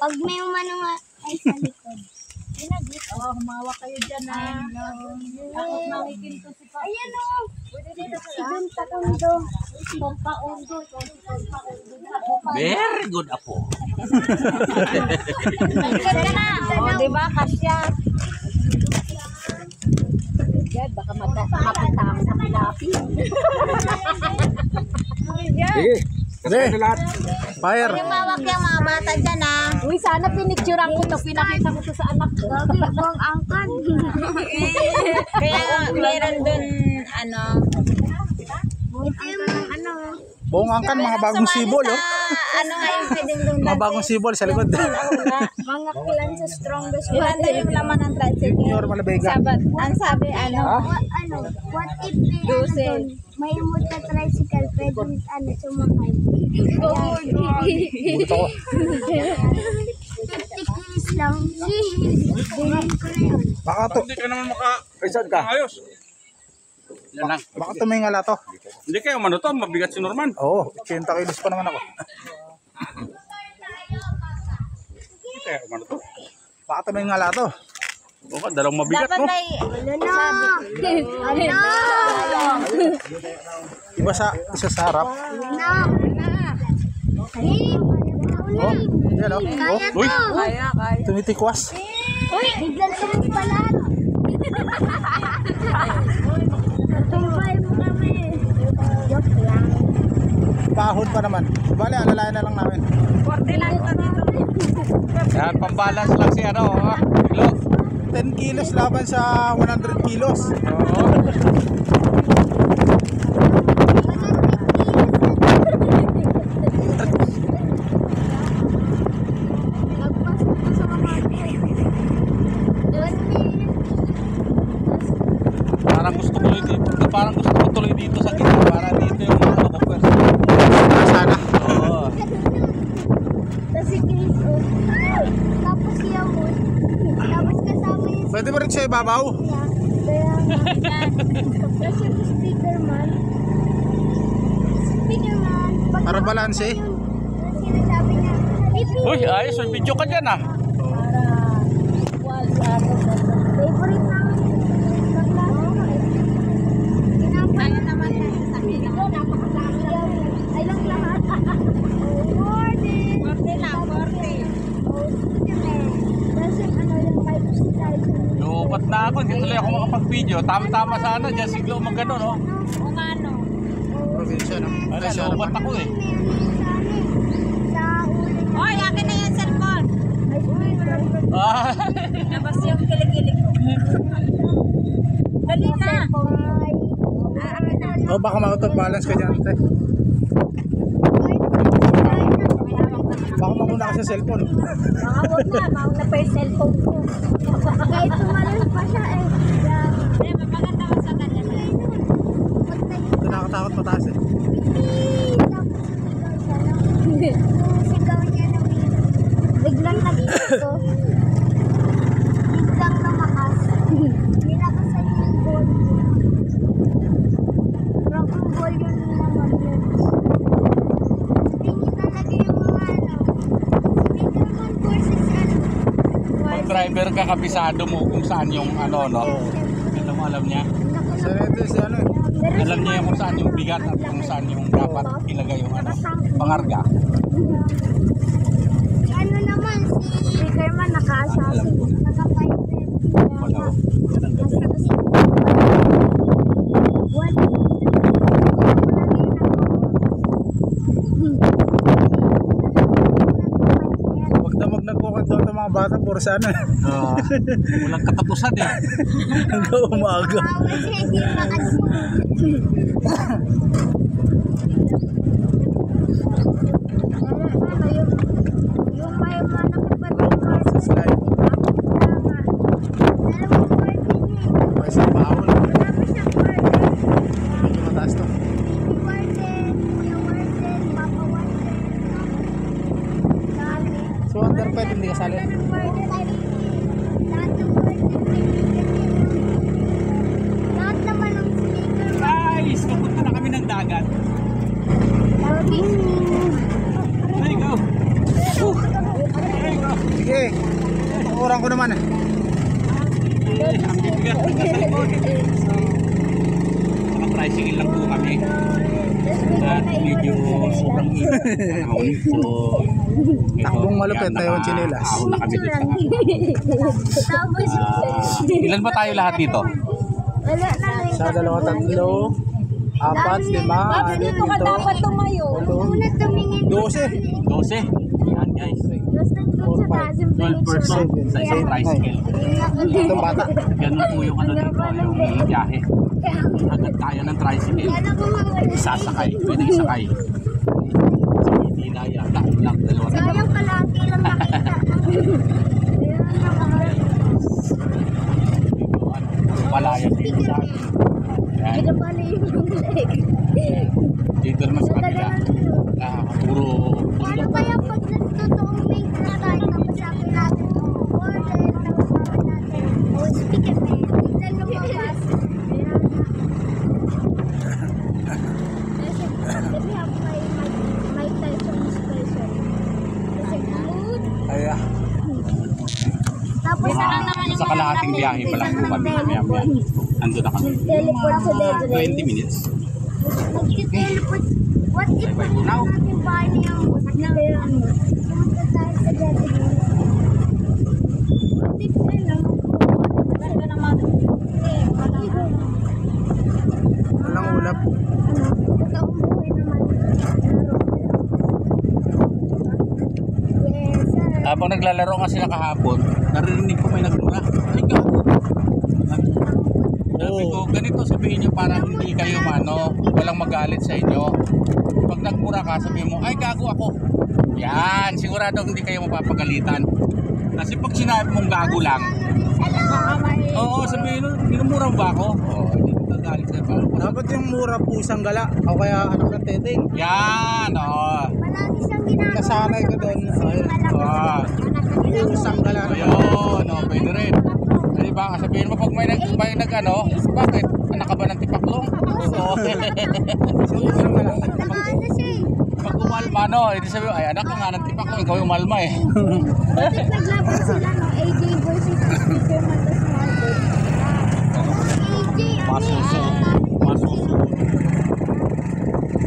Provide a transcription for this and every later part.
Pag may umano nga ay sa likod. Oh, humawa kayo dyan ha. Takot mangikin to si Papa. Ayan o. Si Don Takundo. Pampaundo. Very good apo. Ikot ka na. Oh, diba? Kasya. Yan, baka mapunta ako sa Pilapin. Sige. Sige. Fire. Mawak yung mga bata dyan ha. Uy, sana pinicturean ko to. Pinakita ko to sa anak ko. Gagi, buwang angkan. Kaya meron dun, ano, Ito yung ano. Buong angkan, mga bagong sibol, oh. ano nga yung pwedeng dun Mga bagong sibol sa likod. Mga clan sa strongest Ilan na yung laman ng tricycle? Junior Malabega. Ang sabi, ano, What if may umot na tricycle, pwede sumakay. Bulit ako. 50 kilos lang. Bilhin ko na yun. Baka to. Hindi ka naman maka... Kaysan ka? Ayos. Yan lang. Baka to may ngala to. Hindi kayo umano to, mabigat si Norman. Oo, 80 kilos pa naman ako. Hindi kayo umano to. Baka to may ngala to. Oo ka, dalawang mabigat dapat mo. may, Ano na? Ano? Iba sa harap. Ano? Oh, yan oh. Kaya Oh, Uy! to. kaya. tumitikwas. Uy, biglang sumipalan. Tumbay mo kami. Joke lang. Pahon pa naman. Bale, alalayan na lang namin. Korte lang ito dito. Yan, pambalance lang si ano. Kilo. 10 kilos laban sa 100 kilos. Oo. Magpasok ko sa mga Parang gusto ko tuloy dito sa gitna. Para dito yung mga kapers. Sana. Oo. Tapos si Chris, tapos si Amon, tapos kasama yung Pwede ba rin siya ibabaw? kaya tapos yung speakerman, Para balanse. sinasabi niya, Uy, ayos. May video ka dyan ah. favorite namin ng klase ko eh. Kaya naman sa kanila. Ay lang lahat. Forty. 40 lang, 40. Tapos yung ano yung 5,000. Lupat na ako. Hindi tuloy ako makapag-video. Tama-tama sana dyan. Siglo magano, no? Kung ano. Probinsya, no? Ano, lupat ako eh. Sa uling. Hoy, akin na yung cellphone. Ay, speaker. Ah. Labas yung kilig-kilig ko. Dali na. O baka makapag-balance ka dyan, te. Baka mamuna ka sa cellphone. Huwag na, mauna pa yung cellphone ko. Kahit tumalon pa siya eh. Eh, mapaganda ko sa kanya. Ito nakatakot mataas eh. Sigaw niya na biglang nag-ito. Biglang lumakas. Nilakasan niya yung ball. Rock'n'roll ball yun naman yun. Tingin talaga yung mga ano. Speakerman versus ano. Pag driver ka, kabisado mo kung saan yung ano, no? Ito mo alam niya. Sa ito si ano eh. Alam niya kung saan yung bigat at kung saan yung dapat ilagay yung ano, pangarga. Ano naman, si speakerman naka-assassin. Naka-pirate. Wala. Yan ang gabi. Huwag na nagkukanto ng mga bata, puro sana. Walang katapusan eh. Hanggang umaga. Yung may manakapag Slide. May sa bawal. Medyo mataas to. So under pet, hindi ka sali. Lahat naman ng speaker. Guys, pupunta na kami ng dagat. There you go. There you go. Sige. Tukuran ko naman. Ang bibigat ko sa likod. Naka-tricycle lang po kami. At medyo sobrang ahon. So, Takbong malupit na yung chinelas. Ahon na kami dun sa Tapos, ilan ba tayo lahat dito? wala na rin. Sa 2, 3, 4, 5, 6, Dito ka dapat tumayo. Una tumingin 12. 12. Yan guys. Basta doon sa taas yung 12% sa isang tricycle. Itong bata. Ganun po yung ano dito, yung biyahe. Agad tayo ng tricycle. Kala ko mga Sasakay, pwede isakay. So, hindi na yata. Lang, dalawa na. sayang kalaki lang makita. Ayun, nakakala. Palayan dito sa akin. Yan. Ito pala yung leg. Dito naman sa kabila. Puro Paano bundok. kaya pag nagtotoong may na tayo tapos sabi natin, order, tapos sabi natin, oh, speak it, man. Tignan lumabas. Let me have my Tyson's person. Kasi good. Ay, Tapos Sa kalahating biyahe pa lang po kami. Maya-maya. Nandun na kami. teleport sa Deadray. 20 minutes. Nag-teleport. What if pag Now. natin bahay niya ang pumunta tayo sa Deadray? What if Ganda naman. walang ulap. totoong buhay naman. Yes, sir. Habang naglalaro nga sila kahapon, narinig ko may nagmura. Ay, gago. Sabi ko, ganito sabihin nyo para hindi kayo walang magalit sa inyo. Pag nagmura ka, sabihin mo, ay gago ako. Yan, sigurado hindi kayo mapapagalitan. Kasi pag sinabi mong gago lang, oo, sabihin nyo, minumura mo ba ako? Oo, hindi ko gagalit sa'yo. Dapat yung mura pusang gala. O kaya anak ng teteng. Yan, oo. Palagi siyang ginagawa. Kasanay ko doon. Ayun. Pusang gala. Ayun, no, pwede rin. Di ba? Sabihin mo pag may bakit? Anak ka ba ng tipaklong? Oo. Nakaano siya eh. Pag umalma, hindi sabihin, ay anak ka nga ng tipaklong, ikaw yung umalma eh. Bakit naglaban sila no? AJ versus Speaker Matas Marvel. AJ, Masuso. Masuso.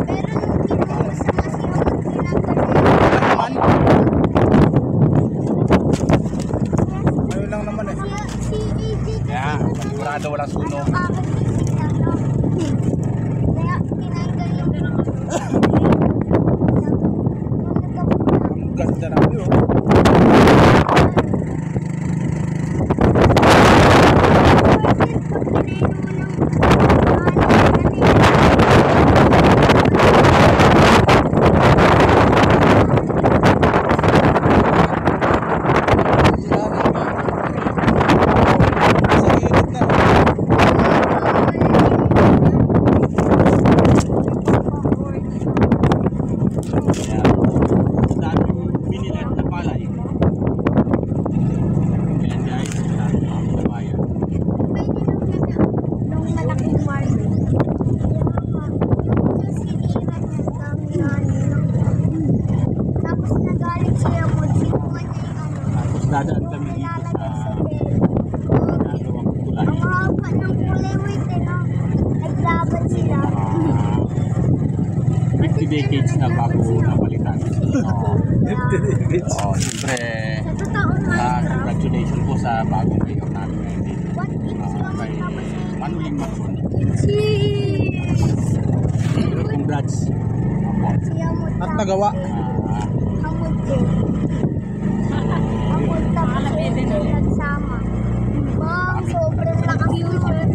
pero nung kinuha sa masiyang ginagawa. Naman. Ayun lang naman eh. Si AJ kasi Kaya, sigurado walang sunog. bakit din sila no? Kaya tinanggal yung Ang ganda na yun. Sa gilid na. Kaya, daming binilet na palay. Ayan guys, daming mga kabayan. nung malaking Marvel. Yung siniran niya dami na tapos nagalit siya mo. Sinuha niya yung Tapos dadaan kami dito sa ginagawang tulay. ang haba ng kulay white eh, no? Naglaban sila. 50 decades na bago napalitan. Oo, siyempre, Sa totoong Minecraft, congratulations po sa bagong mayor namin ngayon dito. what if sila Kay magkapasaya? Manuling Matson. Cheese! Congrats. Apo. Siya mo At nagawa. Hamod din. Hamod tapos nagsama. Bang, sobrang naka-fusion.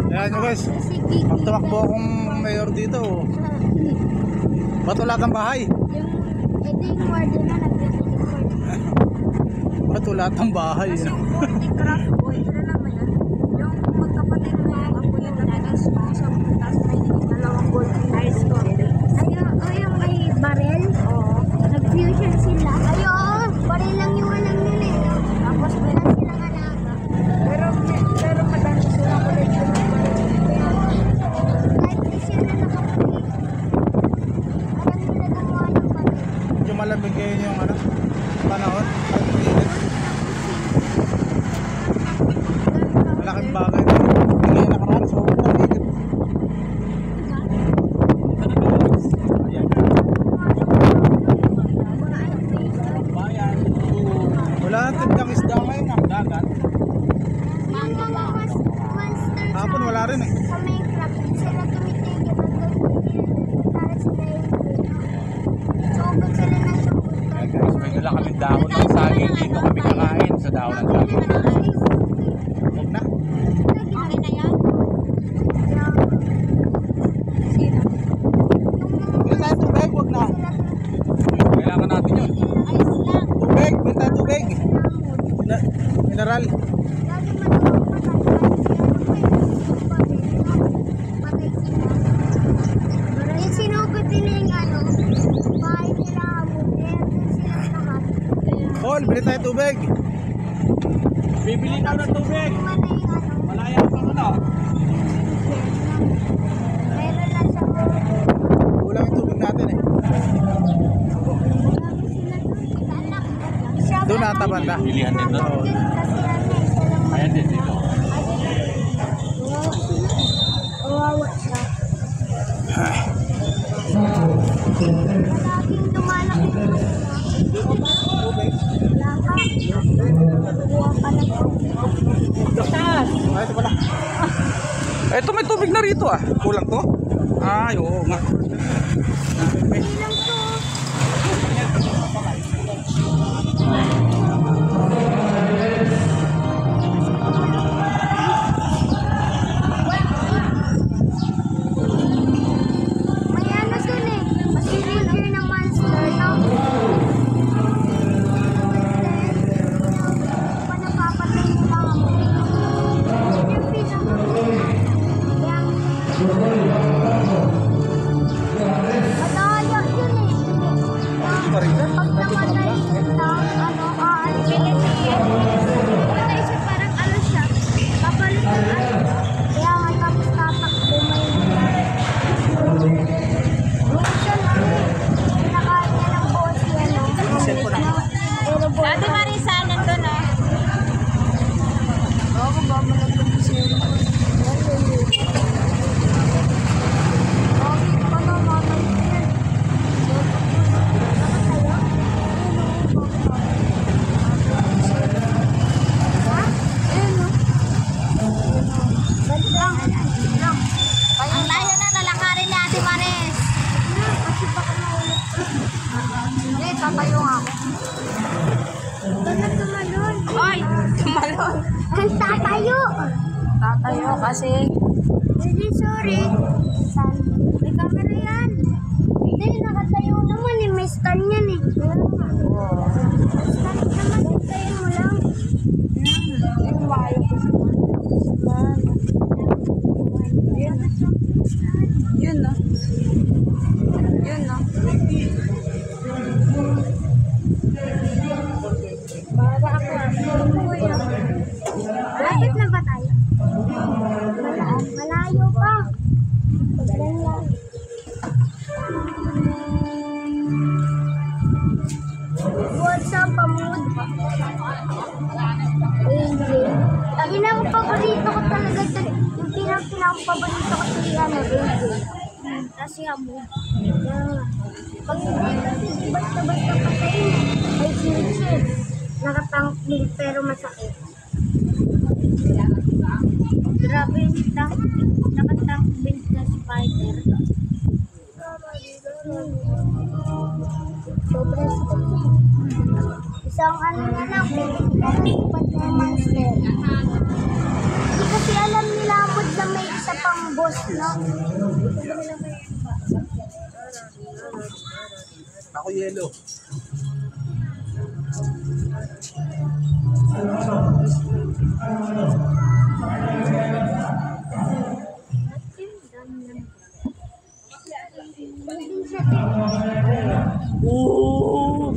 Ayan nyo guys. Pag tumakbo akong mayor dito, ba't wala kang bahay? Ito yung warden na nag-teleport. Ba't wala kang bahay? Kasi yung Craft Boy, ano naman yan? Yung magkapatid mo yung apo yung nagtagas mo sa taas may dalawang golden knives ko. Yung may barrel? Oo. Nag-fusion sila. Barrel lang yung alam nila eh. No? Tapos wala silang alaga. Pero madami silang collection ng barrel. Kahit di siya na nakapulit. Alam nila gumawa ng barrel. Medyo malamig ngayon yung panahon. tindang isda ngayon ah. Dagat. Yung mga monsters Hapon wala rin eh. sa Minecraft, di sila tumitigil at para sila yung sugod sila ng sugod. Guys, may dala kami dahon ng saging. Dito kami kakain sa dahon ng saging. Huwag na. Okay na yan? Sino? Bili tayo tubig, huwag na. Kailangan natin yun. Ayos lang. Tubig, bili tayo tubig. Mineral. Yung sinugod nila yung ano, bahay nila hamon, kaya doon sila lahat. Paul, bili tayo tubig. Bibili ka ng tubig. Kung ano yung ano, Malaya pa ko na. meron lang sa Kulang yung tubig natin eh. Doon ata banda. Bilihan din doon. Oo. Ayan din dito. Kawawa siya. Laging lumalaki yung wala ka. Kuha ka na to. Ay, ito pala. Ito may tubig na rito ah. Kulang to? Ay, oo nga. Hindi lang to. May ano dun eh. Masiriger ng monster, no? Pa napapatay nila ako. Yung madaya yun eh. Pag namatay na, ano, aalipin siya. Namatay siya, parang ano siya. Kapalit ng ano. Kaya nga tapos tatakbo may minsan pinakain niya ng boss yan, no? Dati Marisa, nandun ah. Ako ba mo nandun siya? Bakit pa naman yan? Ha? Ayun o. Bandang. Ang layo na, lalakarin ni Ate Maris. Kasi baka maulit. Hindi, tatayo nga ako. Ito na tumalon. Ay, tumalon. Ang tatayo. Tatayo kasi. Hindi, sorry. Saan? May camera yan. Hindi, nakatayo naman eh. May stand yan eh. Stand naman, tayo mo lang. Yung wayo ko sa yun no. Yun no. Para ako. Malapit na ba tayo? Malayo pa. Pagalan lang. What's up, Pamud? Ang pinang-paborito ko talaga dun. Yung pinang-paborito ko si ano, kasi amo. Pag basta-basta patayin, may future. Nakatank din pero masakit. Grabe yung tank. Nakatank din na spider. Sobrang sakit. Isang ano na lang, pinipat na yung monster. Hindi kasi alam nila mo na may isa pang boss, no? Ako yellow. Oo,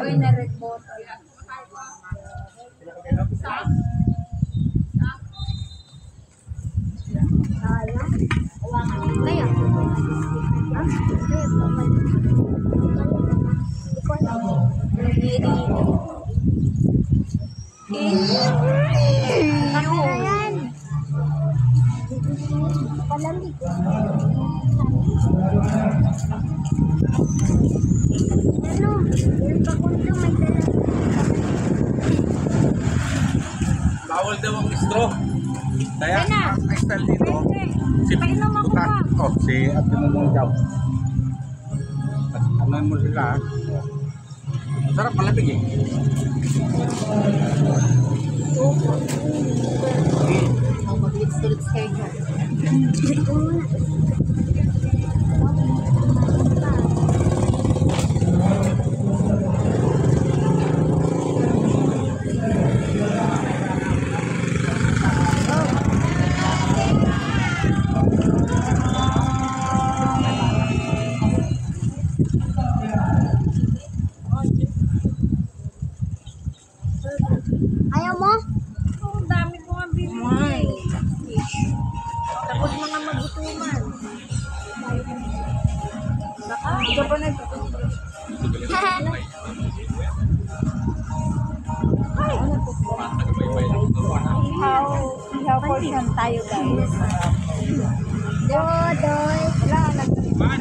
Uy, na-red bottle. Kaya? Ikaw na. Yan. Palamig. Ano? Yung pakunto may dala. Bawal daw ang straw. Kaya, Kaya na. ang style dito, si Painom ako Puta. pa. Oh, si Ate Mumong daw. At anuan mo sila. Ha? Sarap malamig eh. Mag-lips-lips kayo dyan. Ayaw mo? Ang dami ko nga binigay. Tapos mga magutuman. Baka, ikaw pa Ihaw portion tayo guys. Dodoy. Man,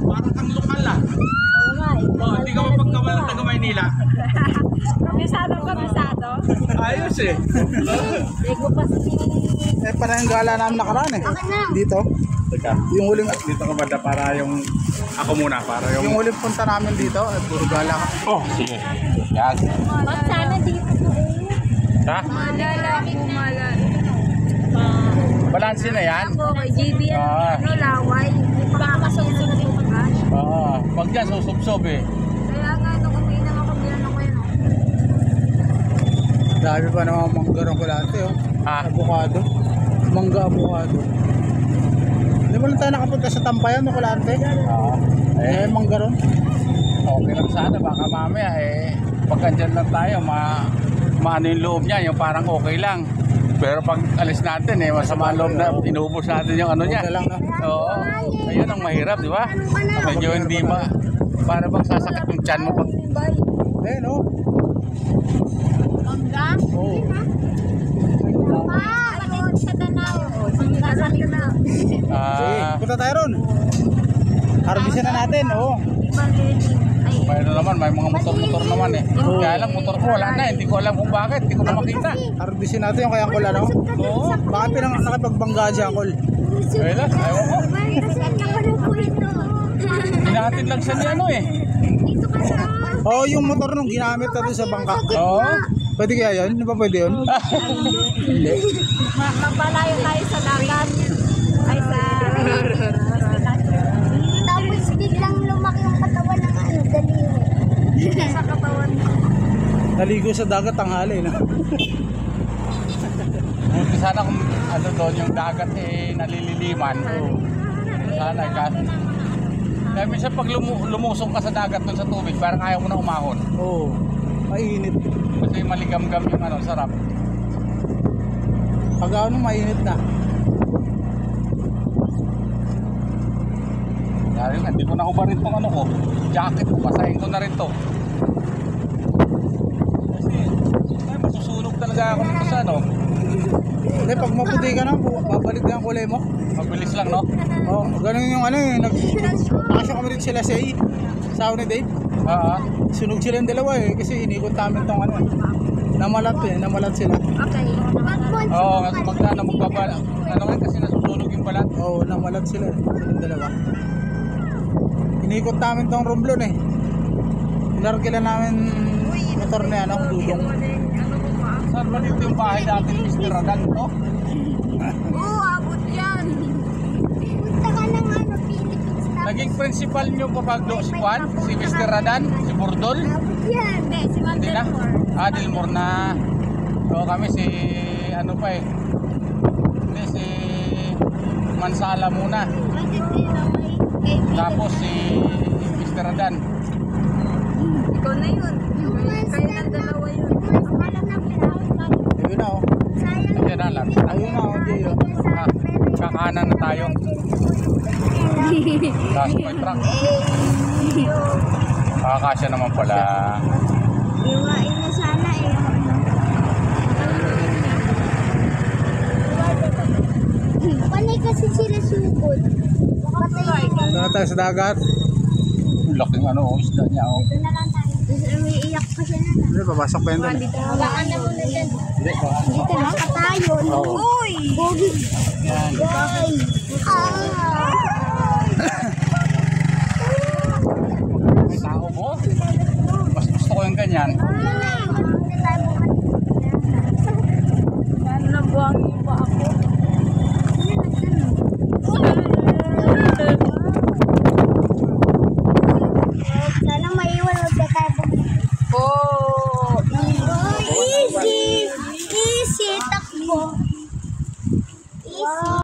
parang kang lokal ah. Oo nga eh. Oh, hindi ka mapagkawalan taga Maynila. Kabisado. Ayos eh. Hindi ko pa Eh, parang yung gala namin nakaraan eh. Okay na. Dito. Teka, Yung huling, dito ka banda para yung ako muna para yung huling punta namin dito, eh, puro gala ka. Oh, sige. Yan. Wag sana dito po. Ha? Malala ko malala. Balanse na yan. Ako kay JB Ah. ano laway. Hindi pa makakasunod yung cash. Oo. Pag dyan, susubsob eh. Kaya nga nung kumina ako bilang ako yun. Dami pa naman mangga ng kulante oh. Ha? Avocado. Mangga avocado. Hindi mo lang tayo nakapunta sa Tampayan ng kulante. Oo. Eh, mangga ron. Okay lang sana. Baka mamaya eh. Pagka dyan lang tayo, maano yung loob niya. Yung parang okay lang. Pero pag alis natin eh, masama ang loob na inubos natin yung ano niya. Okay lang, no? Oo. Ayun ang mahirap, di ba? Medyo hindi ba, para bang sasakit yung tiyan mo pag... Eh, no? Mangga? Oo. Manood sa Danao. Sige, Ah, punta tayo ron. Harbisan na natin, oo. mayroon naman, may mga motor-motor naman eh. Kaya lang, motor ko wala na, hindi ko alam kung bakit, hindi ko na makita. Harbisan natin yung kaya ko no? Oo. Baka nakapagbangga siya, Kol. Ayun lang, ayaw ko. Hinahatid lang siya ni ano eh. Oo, yung motor nung ginamit natin sa bangka. Oo. Pwede kaya yun? Hindi ba pwede yun? Hindi. Mapalayo tayo sa dagat. Ay sa... Tapos biglang lumaki yung katawan ng ano, daliri. Sa katawan mo. Naligo sa dagat tanghali, no? Buti sana kung ano doon yung dagat eh nalililiman. Sana eh kasi. Kaya minsan pag lumusong ka sa dagat doon sa tubig, parang ayaw mo na umahon. Oo. Mainit. Kasi maligam-gam yung ano, sarap. Pag ano, mainit na. Kaya nga, hindi ko na hubarin tong ano ko. Jacket ko, basahin ko na rin to. Kasi, ay, masusunog talaga ako dito sa ano. Hindi, pag maputi ka na, babalik na ang kulay mo. Mabilis lang, no? Oo, ganun yung ano eh. Nakasya kami rin sila sa Sao ni Dave. Sunog sila yung dalawa eh. Kasi inikot namin tong ano eh. Namalat sila. Okay. Oo, magkano magbabala. Ano nga kasi nasusunog yung balat. Oo, namalat sila yung dalawa. Inikot namin tong romblon eh. Inarkila namin motor na ano, dudong. Saan ba dito yung bahay natin, Mr. Radan, no? Oo, abot yan. Punta ka ng ano, Philippines na. Naging principal nyo pa pagdo si Juan, si Mr. Radan, si Burdol. Abot yan. Hindi, si Hindi na. Mandelmore. Dilmore na. So kami si, ano pa eh. Hindi, si Mansala muna. Tapos si Mr. Radan. Ikaw na yun. Kayo ng dalawa yun. Ayun na oh. Yan na lang. Ayun na oh, Jay oh. Kakanan na tayo. Tapos may truck. Kakasya naman pala. Iwain na Sanay kasi sila sugod. Patay na. Doon na tayo sa dagat. Ang laking isda niya. Dito na lang tayo. May iyak pa sila na. Hindi, papasok pa yun doon. Hawakan na muna dyan. Hindi, baka. Dito na ka tayo. Uy! Bogi. Yan. Bye. May tao mo. Mas gusto ko yung ganyan. Ano na buhangin pa ako? Sana maiwan mo sa tayo. Oh! Easy! Easy! Takbo! Easy!